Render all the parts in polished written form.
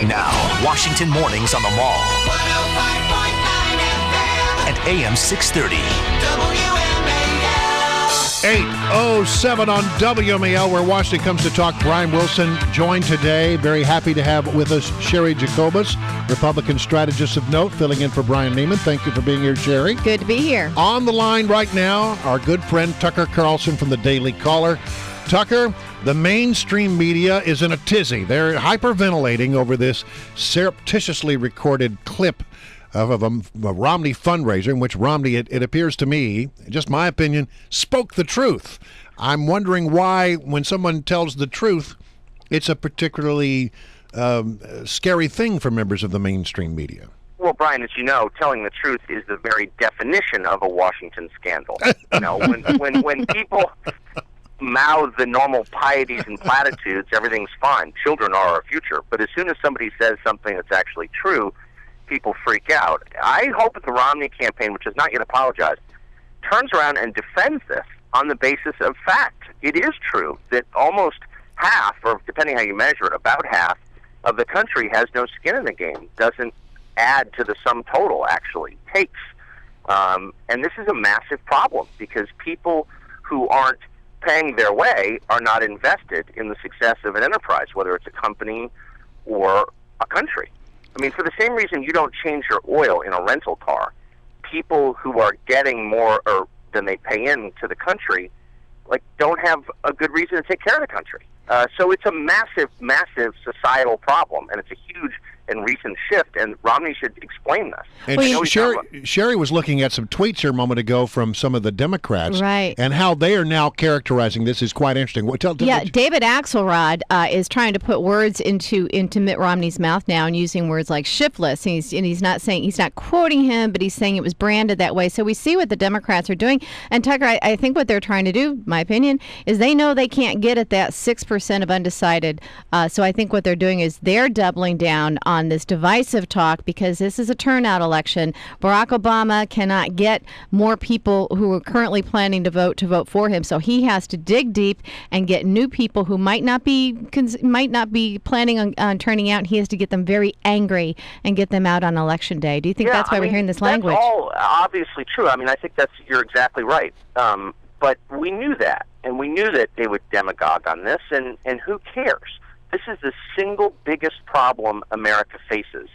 Now, Washington Mornings on the Mall. 105.9 FM. And AM 630. WMAL. 8:07 on WMAL, where Washington comes to talk. Brian Wilson joined today. Very happy to have with us Sherry Jacobus, Republican strategist of note, filling in for Brian Neiman. Thank you for being here, Sherry. Good to be here. On the line right now, our good friend Tucker Carlson from the Daily Caller. Tucker, the mainstream media is in a tizzy. They're hyperventilating over this surreptitiously recorded clip of a Romney fundraiser in which Romney, it appears to me, just my opinion, spoke the truth. I'm wondering why, when someone tells the truth, it's a particularly scary thing for members of the mainstream media. Well, Brian, as you know, telling the truth is the very definition of a Washington scandal. You know, when people mouth the normal pieties and platitudes, everything's fine. Children are our future. But as soon as somebody says something that's actually true, people freak out. I hope that the Romney campaign, which has not yet apologized, turns around and defends this on the basis of fact. It is true that almost half, or depending how you measure it, about half of the country has no skin in the game, doesn't add to the sum total, actually takes. And this is a massive problem because people who aren't paying their way are not invested in the success of an enterprise, whether it's a company or a country. I mean, for the same reason you don't change your oil in a rental car, people who are getting more than they pay in to the country, don't have a good reason to take care of the country. So it's a massive, massive societal problem, and it's a huge and recent shift, and Romney should explain this. And Sherry was looking at some tweets here a moment ago from some of the Democrats, right, and how they are now characterizing this is quite interesting. David Axelrod is trying to put words into Mitt Romney's mouth now, and using words like shiftless. And he's not quoting him, but he's saying it was branded that way. So we see what the Democrats are doing. And Tucker, I think what they're trying to do, my opinion, is they know they can't get at that 6% of undecided. So I think what they're doing is they're doubling down on this divisive talk, because this is a turnout election. Barack Obama cannot get more people who are currently planning to vote for him, so he has to dig deep and get new people who might not be planning on turning out. He has to get them very angry and get them out on election day. Do you think that's why we're hearing this language? That's all obviously true. I mean, I think you're exactly right. But we knew that, and we knew that they would demagogue on this, and who cares? This is the single biggest problem America faces,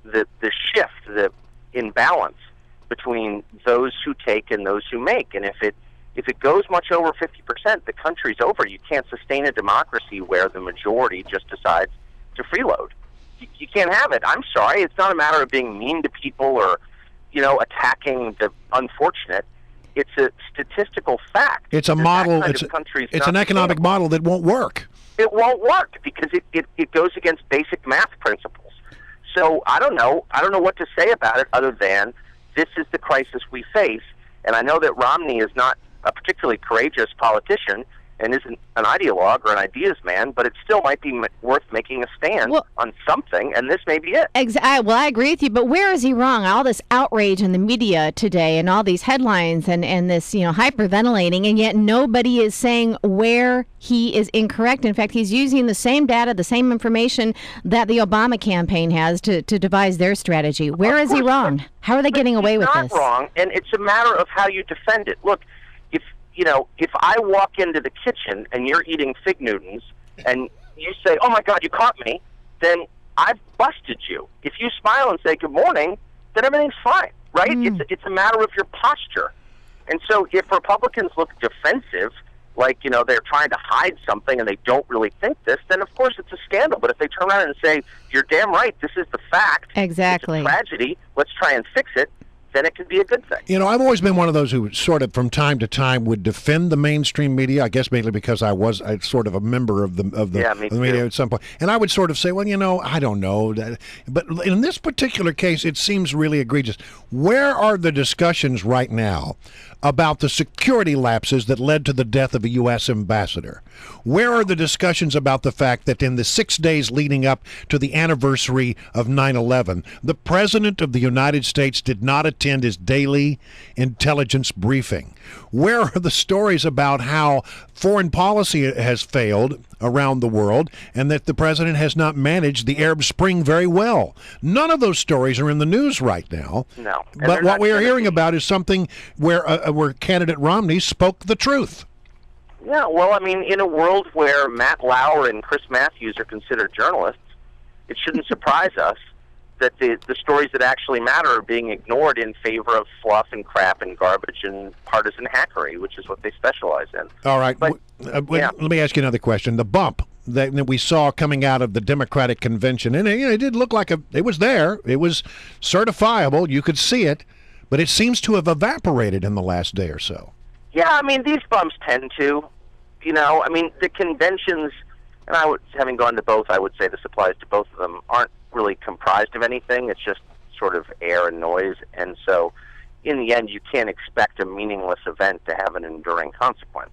the shift, the imbalance between those who take and those who make. And if it goes much over 50%, the country's over. You can't sustain a democracy where the majority just decides to freeload. You can't have it. I'm sorry. It's not a matter of being mean to people or, attacking the unfortunate. It's a statistical fact. It's a model. It's an economic model that won't work. It won't work because it goes against basic math principles. So I don't know what to say about it other than this is the crisis we face. And I know that Romney is not a particularly courageous politician and isn't an ideologue or an ideas man, but it still might be worth making a stand on something, and this may be it. Well, I agree with you, but where is he wrong? All this outrage in the media today and all these headlines and this, hyperventilating, and yet nobody is saying where he is incorrect. In fact, he's using the same data, the same information that the Obama campaign has to devise their strategy. Where is he wrong? How are they getting away with this? He's not wrong, and it's a matter of how you defend it. Look, if I walk into the kitchen and you're eating Fig Newtons and you say, "Oh my God, you caught me," then I've busted you. If you smile and say good morning, then everything's fine, right? It's a matter of your posture. And so if Republicans look defensive, they're trying to hide something and they don't really think this, then of course it's a scandal. But if they turn around and say, "You're damn right, this is the fact. Exactly. It's a tragedy. Let's try and fix it," then it could be a good thing. I've always been one of those who sort of from time to time would defend the mainstream media, I guess mainly because I was sort of a member of the media at some point. And I would sort of say, well, I don't know. But in this particular case, it seems really egregious. Where are the discussions right now about the security lapses that led to the death of a U.S. ambassador? Where are the discussions about the fact that in the 6 days leading up to the anniversary of 9/11, the President of the United States did not attend attend his daily intelligence briefing. Where are the stories about how foreign policy has failed around the world and that the president has not managed the Arab Spring very well? None of those stories are in the news right now. No. But what we are hearing about is something where candidate Romney spoke the truth. Yeah, well, I mean, in a world where Matt Lauer and Chris Matthews are considered journalists, it shouldn't surprise us that the stories that actually matter are being ignored in favor of fluff and crap and garbage and partisan hackery, which is what they specialize in. All right. But, Let me ask you another question. The bump that we saw coming out of the Democratic convention, and it did look like it was there. It was certifiable. You could see it, but it seems to have evaporated in the last day or so. Yeah, I mean, these bumps tend to. I mean, the conventions, and having gone to both, I would say this applies to both of them, aren't really comprised of anything. It's just sort of air and noise. And so in the end, you can't expect a meaningless event to have an enduring consequence.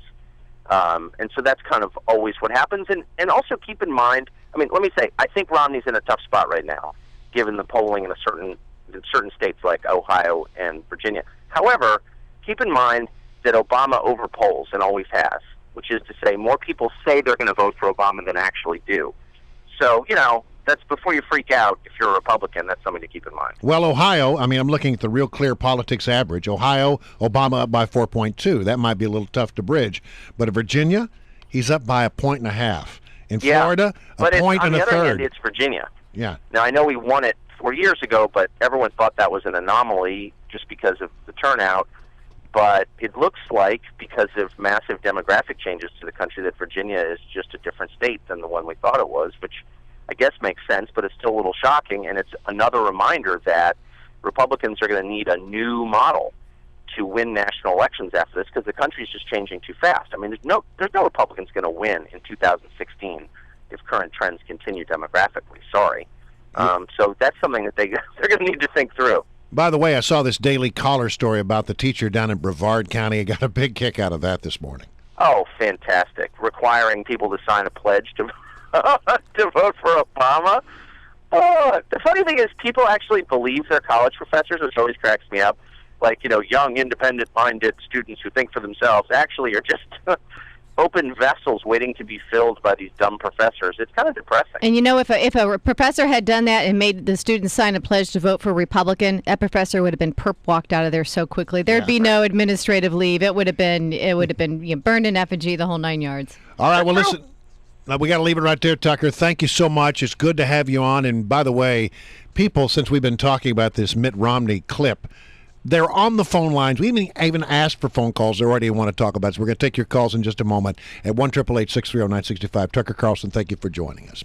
And so that's kind of always what happens. And also keep in mind, I mean, let me say, I think Romney's in a tough spot right now, given the polling in certain states like Ohio and Virginia. However, keep in mind that Obama overpolls and always has, which is to say more people say they're going to vote for Obama than actually do. So, that's before you freak out. If you're a Republican, that's something to keep in mind. Well, Ohio, I mean, I'm looking at the Real Clear Politics average. Ohio, Obama up by 4.2. That might be a little tough to bridge. But in Virginia, he's up by 1.5 points. In Florida, a point and a third. On the other hand, it's Virginia. Yeah. Now, I know we won it 4 years ago, but everyone thought that was an anomaly just because of the turnout. But it looks like, because of massive demographic changes to the country, that Virginia is just a different state than the one we thought it was, which I guess makes sense, but it's still a little shocking. And it's another reminder that Republicans are going to need a new model to win national elections after this, because the country's just changing too fast. I mean, there's no Republicans going to win in 2016 if current trends continue demographically. Sorry. So that's something that they're going to need to think through. By the way, I saw this Daily Caller story about the teacher down in Brevard County. I got a big kick out of that this morning. Oh, fantastic. Requiring people to sign a pledge to vote for Obama. Oh, the funny thing is people actually believe they're college professors, which always cracks me up. Like, young, independent-minded students who think for themselves actually are just open vessels waiting to be filled by these dumb professors. It's kind of depressing. And if a professor had done that and made the students sign a pledge to vote for Republican, that professor would have been walked out of there so quickly. There'd be no administrative leave. It would have been burned in effigy, the whole 9 yards. All right, well, listen. We got to leave it right there, Tucker. Thank you so much. It's good to have you on. And by the way, people, since we've been talking about this Mitt Romney clip, they're on the phone lines. We even asked for phone calls. They already want to talk about it. So we're going to take your calls in just a moment at 1-888-630-965. Tucker Carlson, thank you for joining us.